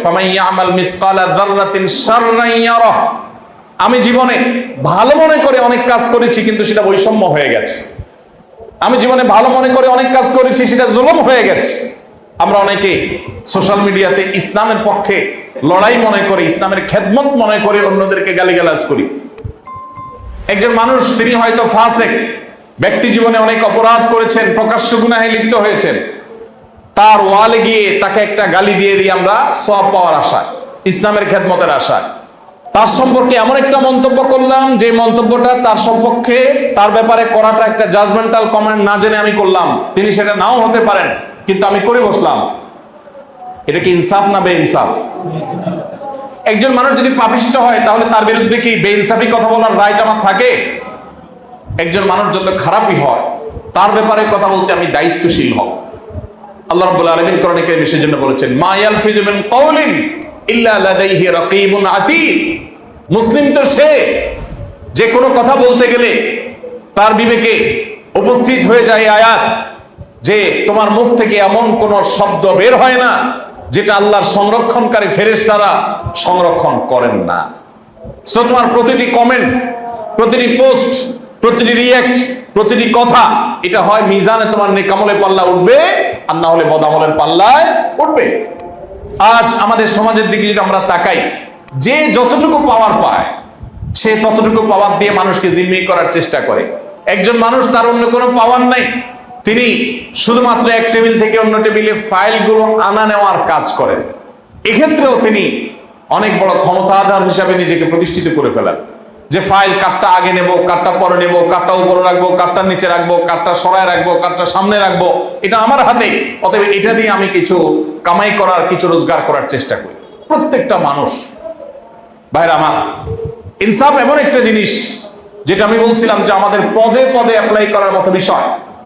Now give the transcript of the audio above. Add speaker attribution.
Speaker 1: ফামান ইয়ামাল মিসকালা যাররাতিন শাররান ইয়ারাহ। আমি জীবনে ভালো মনে করে অনেক কাজ করেছি, কিন্তু সেটা বৈষম্য হয়ে গেছে। আমি জীবনে ভালো মনে করে অনেক কাজ করেছি, সেটা জুলুম হয়ে গেছে। আমরা অনেকে সোশ্যাল মিডিয়াতে ইসলামের পক্ষে লড়াই মনে করে, ইসলামের খেদমত মনে করে অন্যদেরকে গালিগালাজ করি। একজন মানুষ, তিনি হয়তো ফাসেক, ব্যক্তি জীবনে অনেক অপরাধ করেছেন, প্রকাশ্য গুনাহে লিপ্ত হয়েছেন, তার ওয়ালে গিয়ে তাকে একটা গালি দিয়ে দিই আমরা সওয়াব পাওয়ার আশায়, ইসলামের খেদমতের আশায়। তার সম্পর্কে এমন একটা মন্তব্য করলাম যে মন্তব্যটা তার সম্পর্কে, তার ব্যাপারে করাটা একটা জাজমেন্টাল কমেন্ট না জেনে আমি করলাম। তিনি সেটা নাও হতে পারেন, কিন্তু আমি করে বসলাম। এটা কি ইনসাফ না বেইনসাফ? একজন মানুষ যদি পাপিষ্ট হয়, তাহলে তার বিরুদ্ধে কি বেইনসাফি কথা বলার রাইট আমার থাকে? একজন মানুষ যত খারাপই হয়, তার ব্যাপারে কথা বলতে আমি দায়িত্বশীল হব। আল্লাহ রাব্বুল আলামিন কোরআনে কারীমে সেজন্য বলেছেন, মা ইয়ালফিযু মিন কাওলিন ইল্লা লাদাইহি রাকীবুন আতীদ। মুসলিম তো সে, যে কোনো কথা বলতে গেলে তার বিবেকে উপস্থিত হয়ে যায় আয়াত যে তোমার মুখ থেকে এমন কোন শব্দ বের হয় না যেটা আল্লাহর সংরক্ষণকারী ফেরেশতারা সংরক্ষণ করেন না। সো তোমার প্রতিটি কমেন্ট, প্রতিটি পোস্ট, প্রতিটি রিঅ্যাক্ট, প্রতিটি কথা, এটা হয় মিজানে তোমার নেকামলের পাল্লা উঠবে, আর না হলে বদামলের পাল্লায় উঠবে। আজ আমাদের সমাজের দিকে যদি আমরা তাকাই, যে যতটুকু পাওয়ার পায় সে ততটুকু পাওয়ার দিয়ে মানুষকে জিম্মি করার চেষ্টা করে। একজন মানুষ, তার অন্য কোনো পাওয়ার নাই, তিনি শুধুমাত্র এক টেবিল থেকে অন্য টেবিলে ফাইলগুলো আনা নেওয়ার কাজ করেন। এক্ষেত্রেও তিনি অনেক বড় ক্ষমতাধর হিসাবে নিজেকে প্রতিষ্ঠিত করে ফেলেন, যে ফাইল কাটটা আগে নেব, কাটটা পরে নেব, কাটটা উপরে রাখবো, কাটটা নিচে রাখবো, কাটটা সরায় রাখবো, কাটটা সামনে রাখবো, এটা আমার হাতে, অতএব এটা দিয়ে আমি কিছু কামাই করার, কিছু রোজগার করার চেষ্টা করি। প্রত্যেকটা মানুষ, ভাইরা আমার, ইনসাফ এমন একটা জিনিস যেটা আমি বলছিলাম যে আমাদের পদে পদে অ্যাপ্লাই করার মতো বিষয়।